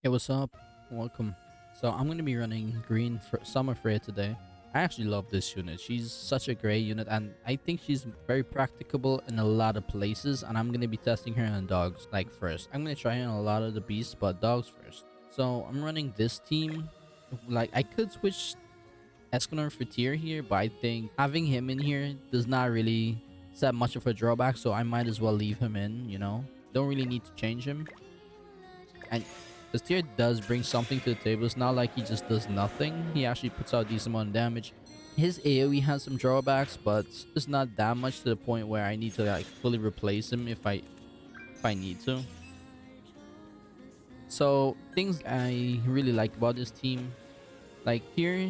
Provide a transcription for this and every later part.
Hey, what's up? Welcome. So I'm gonna be running green for Summer Freyja today. I actually love this unit. She's such a great unit, and I think she's very practicable in a lot of places. And I'm gonna be testing her on dogs. Like first, I'm gonna try on a lot of the beasts, but dogs first. So I'm running this team. Like I could switch Escanor for tier here, but I think having him in here does not really set much of a drawback. So I might as well leave him in. Don't really need to change him. And this tier does bring something to the table. It's not like he just does nothing. He actually puts out a decent amount of damage. His AoE has some drawbacks, but it's not that much to the point where I need to like fully replace him if I need to. So things I really like about this team, like here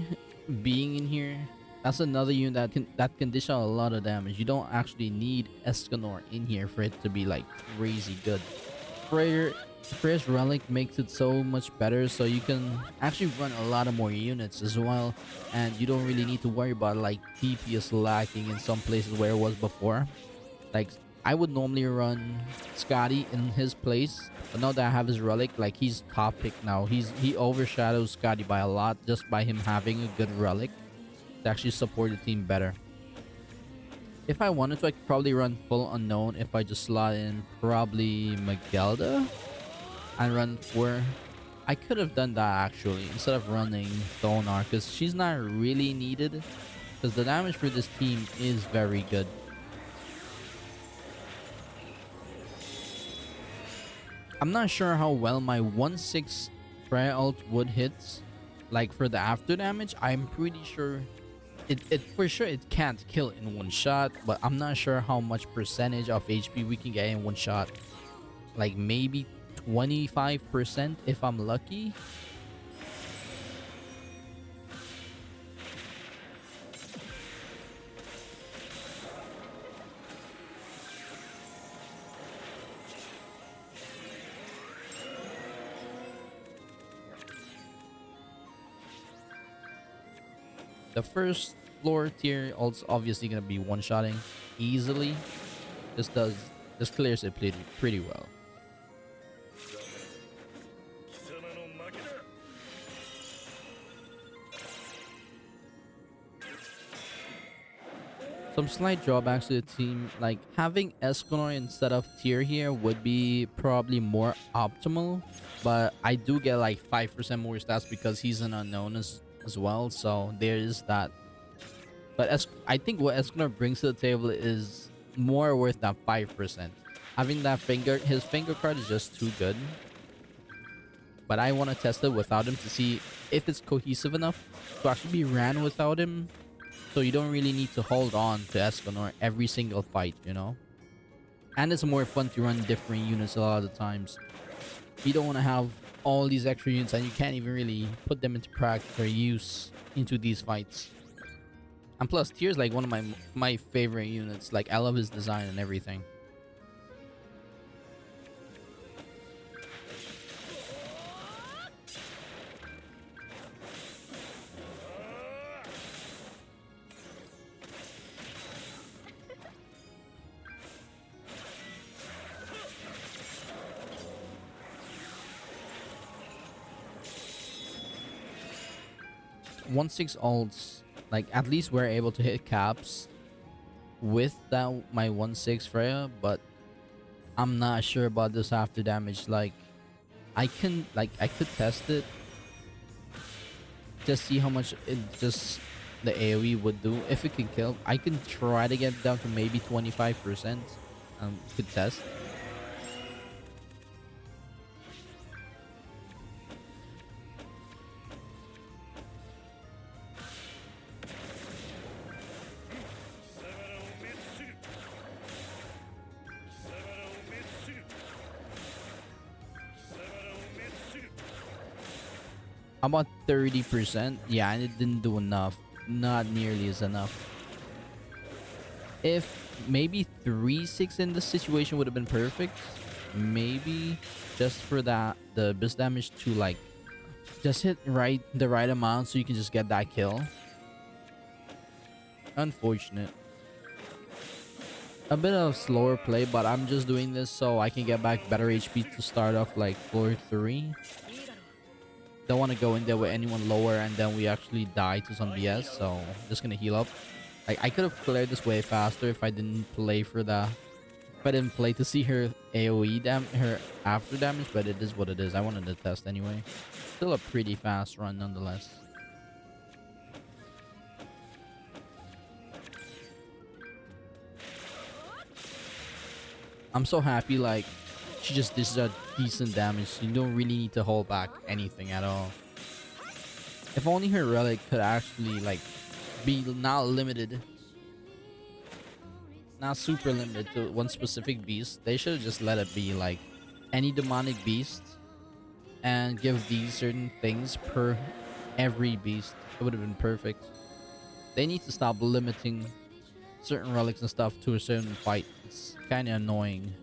being in here, that's another unit that can dish out a lot of damage. You don't actually need Escanor in here for it to be like crazy good. Freyja Freya's relic makes it so much better, so you can actually run a lot of more units as well, and you don't really need to worry about like DPS lacking in some places where it was before. Like I would normally run Scotty in his place, but now that I have his relic, like he's top pick now. He overshadows Scotty by a lot just by him having a good relic to actually support the team better. If I wanted to, I could probably run full unknown if I just slot in probably Magelda and run 4. I could have done that actually instead of running Thonar because she's not really needed because the damage for this team is very good. I'm not sure how well my 1-6 Freya ult would hit. Like for the after damage, I'm pretty sure it for sure it can't kill in one shot, but I'm not sure how much percentage of HP we can get in one shot. Like maybe 25% if I'm lucky. The first floor tier ult's obviously gonna be one-shotting easily. This does this clears it pretty well. Some slight drawbacks to the team, like having Escanor instead of tier here would be probably more optimal, but I do get like 5% more stats because he's an unknown as well, so there is that. But I think what Escanor brings to the table is more worth that 5%. Having that his finger card is just too good. But I want to test it without him to see if it's cohesive enough to actually be ran without him. So you don't really need to hold on to Escanor every single fight. And it's more fun to run different units a lot of the times. You don't want to have all these extra units and you can't even really put them into practice or use into these fights. And plus, Tier's like one of my favorite units. Like I love his design and everything. 1-6 ults, like at least we're able to hit caps with that my 1-6 Freya, but I'm not sure about this after damage. Like I could test it, just see how much it just the AoE would do. If it can kill, I can try to get down to maybe 25%. Could test. About 30%. Yeah, and it didn't do enough. Not nearly as enough. If maybe 3-6 in this situation would have been perfect. Maybe just for that the burst damage to like just hit the right amount so you can just get that kill. Unfortunate. A bit of slower play, but I'm just doing this so I can get back better HP to start off like floor 3. Don't want to go in there with anyone lower and then we actually die to some BS. So just gonna heal up. Like I could have cleared this way faster if I didn't play for the if I didn't play to see her AoE her after damage, but it is what it is. I wanted to test anyway. Still a pretty fast run nonetheless. I'm so happy like she just dishes out decent damage. You don't really need to hold back anything at all. If only her relic could actually like be not limited, not super limited to one specific beast. They should have just let it be like any demonic beast and give these certain things per every beast. It would have been perfect. They need to stop limiting certain relics and stuff to a certain fight. It's kind of annoying.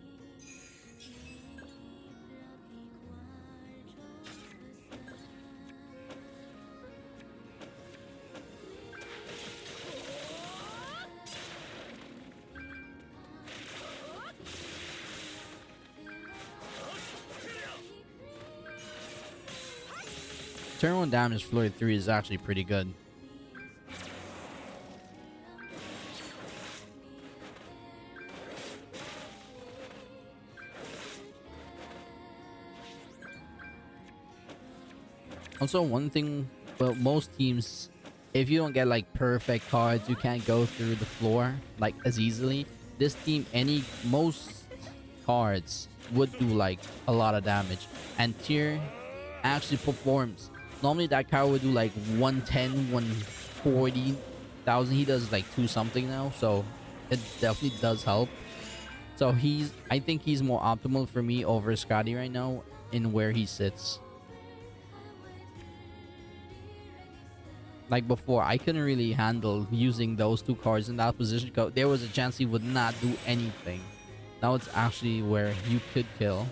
Turn 1 damage Flurry 3 is actually pretty good. Also, one thing, well, most teams, if you don't get like perfect cards, you can't go through the floor like as easily. This team, most cards would do like a lot of damage, and Tier actually performs. Normally that card would do like 110, 140,000. He does like 2 something now, so it definitely does help. So I think he's more optimal for me over Scotty right now in where he sits. Like before, I couldn't really handle using those 2 cards in that position. There was a chance he would not do anything. Now it's actually where you could kill.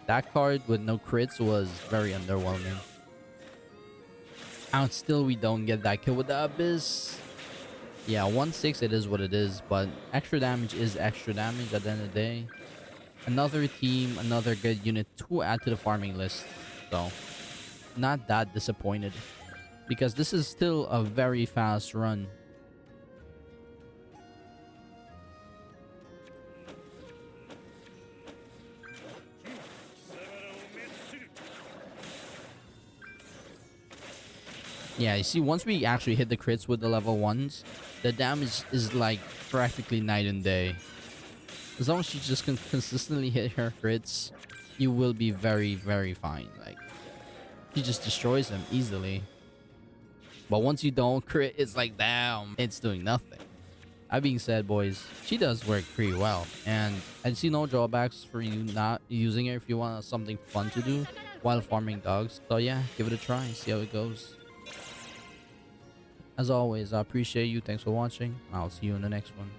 That card with no crits was very underwhelming. And still we don't get that kill with the Abyss. Yeah, 1-6 it is what it is, but extra damage is extra damage at the end of the day. Another team, another good unit to add to the farming list. So, not that disappointed. Because this is still a very fast run. Yeah, you see, once we actually hit the crits with the level 1s, the damage is like practically night and day. As long as you just can consistently hit her crits, you will be very, very fine. Like, she just destroys them easily. But once you don't crit, it's like, damn, it's doing nothing. That being said, boys, she does work pretty well. And I see no drawbacks for you not using her if you want something fun to do while farming dogs. So yeah, give it a try and see how it goes. As always, I appreciate you. Thanks for watching. I'll see you in the next one.